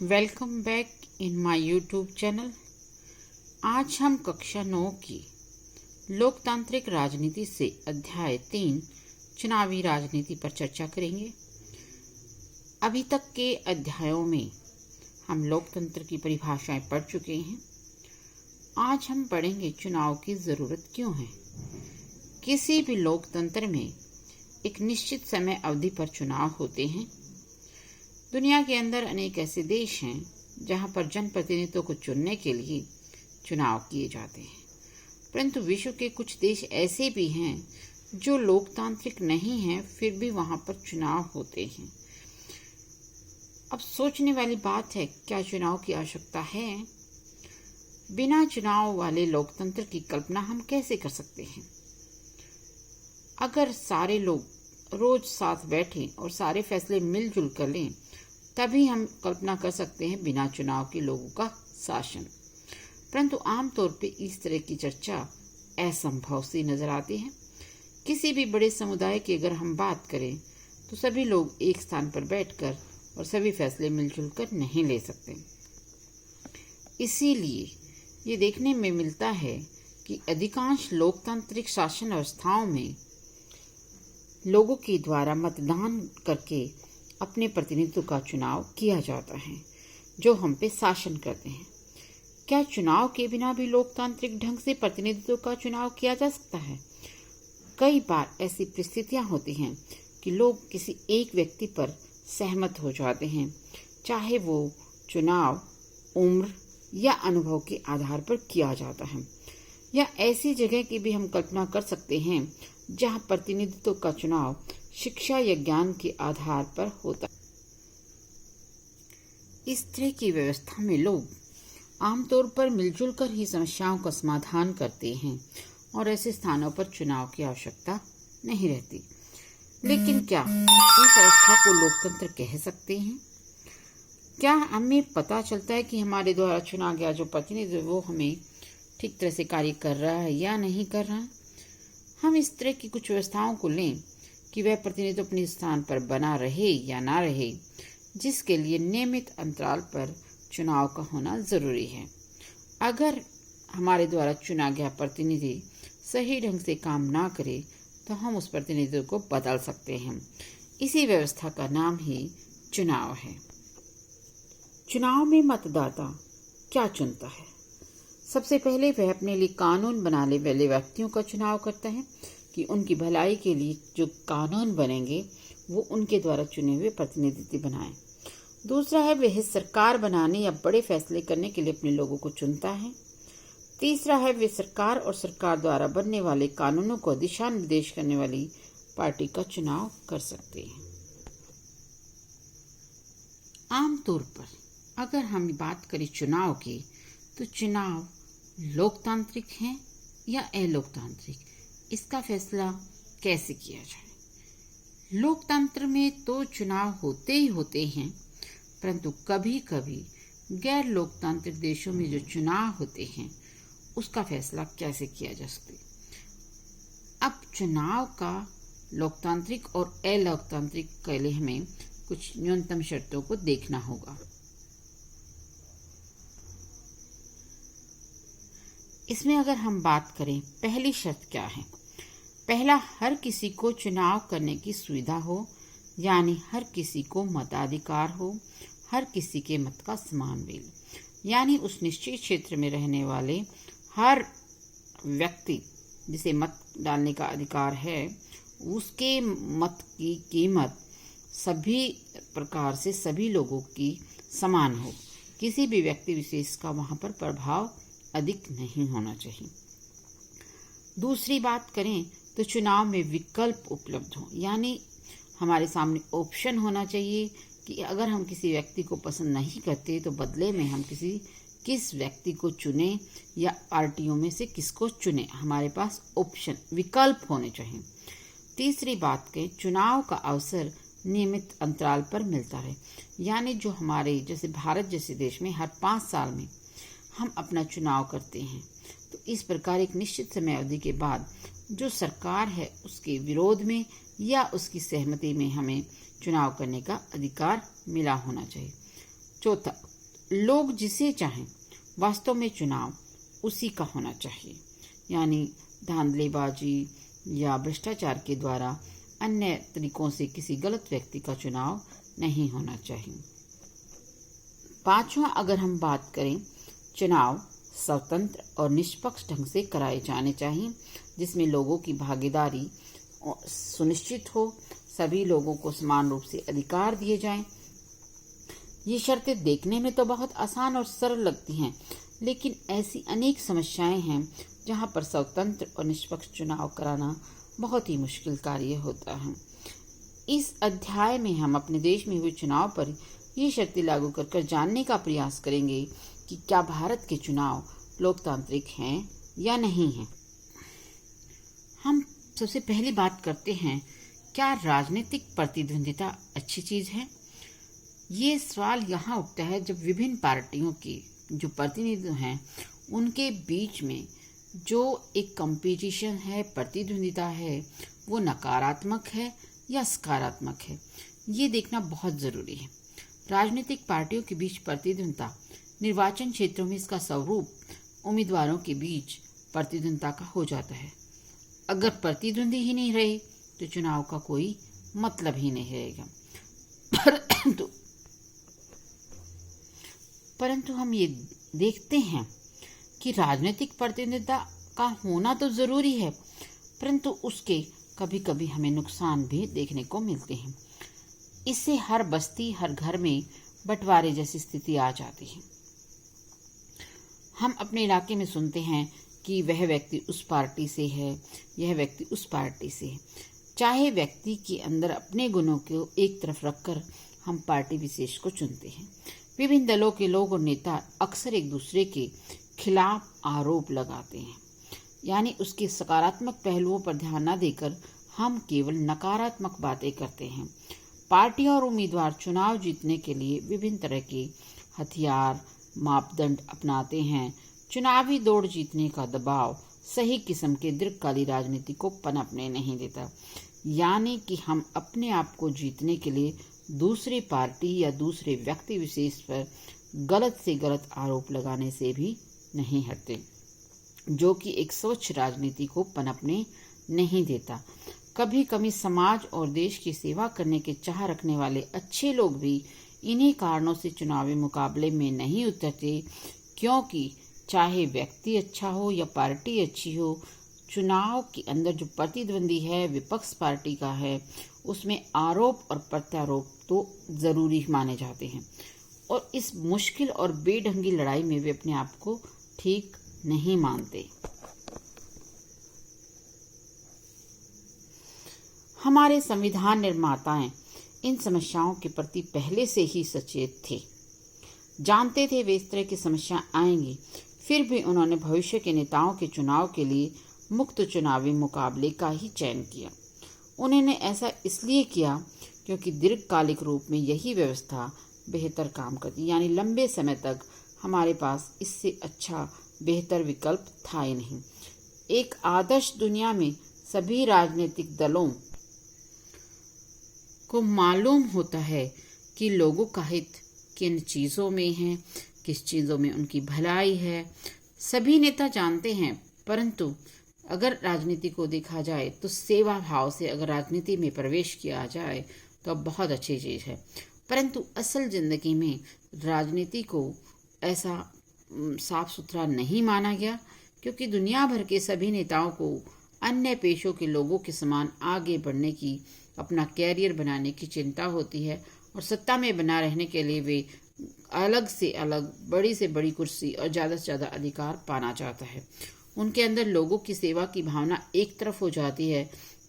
Welcome back in my YouTube channel. आज हम कक्षा 9 की लोकतांत्रिक राजनीति से अध्याय 3 चुनावी राजनीति पर चर्चा करेंगे। अभी तक के अध्यायों में हम लोकतंत्र की परिभाषाएं पढ़ चुके हैं। आज हम पढ़ेंगे चुनाव की ज़रूरत क्यों है। किसी भी लोकतंत्र में एक निश्चित समय अवधि पर चुनाव होते हैं। दुनिया के अंदर अनेक ऐसे देश हैं जहां पर जनप्रतिनिधित्व को चुनने के लिए चुनाव किए जाते हैं, परंतु विश्व के कुछ देश ऐसे भी हैं जो लोकतांत्रिक नहीं हैं, फिर भी वहां पर चुनाव होते हैं। अब सोचने वाली बात है, क्या चुनाव की आवश्यकता है? बिना चुनाव वाले लोकतंत्र की कल्पना हम कैसे कर सकते हैं? अगर सारे लोग रोज साथ बैठें और सारे फैसले मिलजुल कर लें, तभी हम कल्पना कर सकते हैं बिना चुनाव के लोगों का शासन। परंतु आमतौर पे इस तरह की चर्चा असंभव सी नजर आती है। किसी भी बड़े समुदाय की अगर हम बात करें तो सभी लोग एक स्थान पर बैठकर और सभी फैसले मिलजुल कर नहीं ले सकते। इसीलिए ये देखने में मिलता है कि अधिकांश लोकतांत्रिक शासन व्यवस्थाओं में लोगों के द्वारा मतदान करके अपने प्रतिनिधित्व का चुनाव किया जाता है, जो हम पे शासन करते हैं। क्या चुनाव के बिना भी लोकतांत्रिक ढंग से प्रतिनिधित्व का चुनाव किया जा सकता है? कई बार ऐसी परिस्थितियां होती हैं कि लोग किसी एक व्यक्ति पर सहमत हो जाते हैं, चाहे वो चुनाव उम्र या अनुभव के आधार पर किया जाता है। या ऐसी जगह की भी हम कल्पना कर सकते हैं जहां प्रतिनिधित्व का चुनाव शिक्षा या ज्ञान के आधार पर होता है। इस तरह की व्यवस्था में लोग आमतौर पर मिलजुल कर ही समस्याओं का समाधान करते हैं और ऐसे स्थानों पर चुनाव की आवश्यकता नहीं रहती। लेकिन क्या इस अवस्था को लोकतंत्र कह सकते हैं? क्या हमें पता चलता है कि हमारे द्वारा चुना गया जो प्रतिनिधि वो हमें ठीक तरह से कार्य कर रहा है या नहीं कर रहा है? हम इस तरह की कुछ व्यवस्थाओं को लें कि वह प्रतिनिधि अपने स्थान पर बना रहे या ना रहे, जिसके लिए नियमित अंतराल पर चुनाव का होना जरूरी है। अगर हमारे द्वारा चुना गया प्रतिनिधि सही ढंग से काम ना करे तो हम उस प्रतिनिधि को बदल सकते हैं। इसी व्यवस्था का नाम ही चुनाव है। चुनाव में मतदाता क्या चुनता है? सबसे पहले वह अपने लिए कानून बनाने वाले व्यक्तियों का चुनाव करता है कि उनकी भलाई के लिए जो कानून बनेंगे वो उनके द्वारा चुने हुए प्रतिनिधि बनाएं। दूसरा है वह सरकार बनाने या बड़े फैसले करने के लिए अपने लोगों को चुनता है। तीसरा है वे सरकार और सरकार द्वारा बनने वाले कानूनों को दिशा निर्देश करने वाली पार्टी का चुनाव कर सकते हैं। आमतौर पर अगर हम बात करें चुनाव की, तो चुनाव लोकतांत्रिक है या अलोकतांत्रिक, इसका फैसला कैसे किया जाए? लोकतंत्र में तो चुनाव होते ही होते हैं, परंतु कभी कभी गैर लोकतांत्रिक देशों में जो चुनाव होते हैं उसका फैसला कैसे किया जा सकता है। अब चुनाव का लोकतांत्रिक और अलोकतांत्रिक के लिए हमें कुछ न्यूनतम शर्तों को देखना होगा। इसमें अगर हम बात करें, पहली शर्त क्या है? पहला, हर किसी को चुनाव करने की सुविधा हो, यानी हर किसी को मताधिकार हो, हर किसी के मत का समान मिले, यानी उस निश्चित क्षेत्र में रहने वाले हर व्यक्ति जिसे मत डालने का अधिकार है, उसके मत की कीमत सभी प्रकार से सभी लोगों की समान हो। किसी भी व्यक्ति विशेष का वहां पर प्रभाव अधिक नहीं होना चाहिए। दूसरी बात करें तो चुनाव में विकल्प उपलब्ध हो, यानी हमारे सामने ऑप्शन होना चाहिए कि अगर हम किसी व्यक्ति को पसंद नहीं करते तो बदले में हम किस व्यक्ति को चुने या पार्टियों में से किसको चुने, हमारे पास ऑप्शन विकल्प होने चाहिए। तीसरी बात करें, चुनाव का अवसर नियमित अंतराल पर मिलता रहे, यानी जो हमारे जैसे भारत जैसे देश में हर 5 साल में हम अपना चुनाव करते हैं, तो इस प्रकार एक निश्चित समय अवधि के बाद जो सरकार है उसके विरोध में या उसकी सहमति में हमें चुनाव करने का अधिकार मिला होना चाहिए। चौथा, लोग जिसे चाहें वास्तव में चुनाव उसी का होना चाहिए, यानी धांधलीबाजी या भ्रष्टाचार के द्वारा अन्य तरीकों से किसी गलत व्यक्ति का चुनाव नहीं होना चाहिए। पांचवा, अगर हम बात करें, चुनाव स्वतंत्र और निष्पक्ष ढंग से कराए जाने चाहिए, जिसमें लोगों की भागीदारी सुनिश्चित हो, सभी लोगों को समान रूप से अधिकार दिए जाएं। ये शर्तें देखने में तो बहुत आसान और सरल लगती हैं, लेकिन ऐसी अनेक समस्याएं हैं जहां पर स्वतंत्र और निष्पक्ष चुनाव कराना बहुत ही मुश्किल कार्य होता है। इस अध्याय में हम अपने देश में हुए चुनाव पर ये शर्तें लागू कर जानने का प्रयास करेंगे कि क्या भारत के चुनाव लोकतांत्रिक हैं या नहीं हैं। हम सबसे पहली बात करते हैं, क्या राजनीतिक प्रतिद्वंदिता अच्छी चीज है? ये सवाल यहाँ उठता है जब विभिन्न पार्टियों के जो प्रतिनिधि हैं उनके बीच में जो एक कंपटीशन है, प्रतिद्वंदिता है, वो नकारात्मक है या सकारात्मक है, ये देखना बहुत जरूरी है। राजनीतिक पार्टियों के बीच प्रतिद्वंदिता निर्वाचन क्षेत्रों में इसका स्वरूप उम्मीदवारों के बीच प्रतिद्वंदिता का हो जाता है। अगर प्रतिद्वंदी ही नहीं रहे तो चुनाव का कोई मतलब ही नहीं रहेगा। परंतु हम ये देखते हैं कि राजनीतिक प्रतिद्वंदिता का होना तो जरूरी है, परंतु उसके कभी कभी हमें नुकसान भी देखने को मिलते हैं। इससे हर बस्ती, हर घर में बंटवारे जैसी स्थिति आ जाती है। हम अपने इलाके में सुनते हैं कि वह व्यक्ति उस पार्टी से है, यह व्यक्ति उस पार्टी से है। चाहे व्यक्ति के अंदर अपने गुणों को एक तरफ रखकर हम पार्टी विशेष को चुनते हैं। विभिन्न दलों के लोग और नेता अक्सर एक दूसरे के खिलाफ आरोप लगाते हैं, यानी उसके सकारात्मक पहलुओं पर ध्यान न देकर हम केवल नकारात्मक बातें करते हैं। पार्टियां और उम्मीदवार चुनाव जीतने के लिए विभिन्न तरह के हथियार, मापदंड अपनाते हैं। चुनावी दौड़ जीतने का दबाव सही किस्म के दीर्घकालीन राजनीति को पनपने नहीं देता, यानी कि हम अपने आप को जीतने के लिए दूसरी पार्टी या दूसरे व्यक्ति विशेष पर गलत से गलत आरोप लगाने से भी नहीं हटते, जो कि एक स्वच्छ राजनीति को पनपने नहीं देता। कभी कभी समाज और देश की सेवा करने के चाह रखने वाले अच्छे लोग भी इन्हीं कारणों से चुनावी मुकाबले में नहीं उतरते, क्योंकि चाहे व्यक्ति अच्छा हो या पार्टी अच्छी हो, चुनाव के अंदर जो प्रतिद्वंदी है विपक्ष पार्टी का है, उसमें आरोप और प्रत्यारोप तो जरूरी माने जाते हैं, और इस मुश्किल और बेढंगी लड़ाई में वे अपने आप को ठीक नहीं मानते। हमारे संविधान निर्माताएं इन समस्याओं के प्रति पहले से ही सचेत थे, जानते थे वे इस तरह की समस्या आएंगी, फिर भी उन्होंने भविष्य के नेताओं के चुनाव के लिए मुक्त चुनावी मुकाबले का ही चयन किया। उन्होंने ऐसा इसलिए किया क्योंकि दीर्घकालिक रूप में यही व्यवस्था बेहतर काम करती, यानी लंबे समय तक हमारे पास इससे अच्छा बेहतर विकल्प था ही नहीं। एक आदर्श दुनिया में सभी राजनीतिक दलों को मालूम होता है कि लोगों का हित किन चीज़ों में है, किस चीज़ों में उनकी भलाई है, सभी नेता जानते हैं। परंतु अगर राजनीति को देखा जाए तो सेवा भाव से अगर राजनीति में प्रवेश किया जाए तो बहुत अच्छी चीज़ है, परंतु असल जिंदगी में राजनीति को ऐसा साफ सुथरा नहीं माना गया, क्योंकि दुनिया भर के सभी नेताओं को अन्य पेशों के लोगों के समान आगे बढ़ने की, अपना कैरियर बनाने की चिंता होती है, और सत्ता में बना रहने के लिए वे अलग से अलग, बड़ी से बड़ी कुर्सी और ज़्यादा से ज़्यादा अधिकार पाना चाहता है। उनके अंदर लोगों की सेवा की भावना एक तरफ हो जाती है,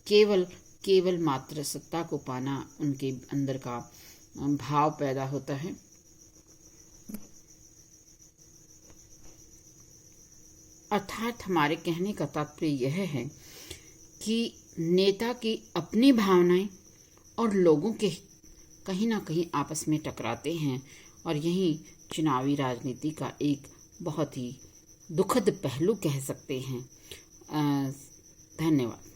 केवल मात्र सत्ता को पाना उनके अंदर का भाव पैदा होता है। अर्थात हमारे कहने का तात्पर्य यह है कि नेता की अपनी भावनाएं और लोगों के कहीं ना कहीं आपस में टकराते हैं, और यही चुनावी राजनीति का एक बहुत ही दुखद पहलू कह सकते हैं। धन्यवाद।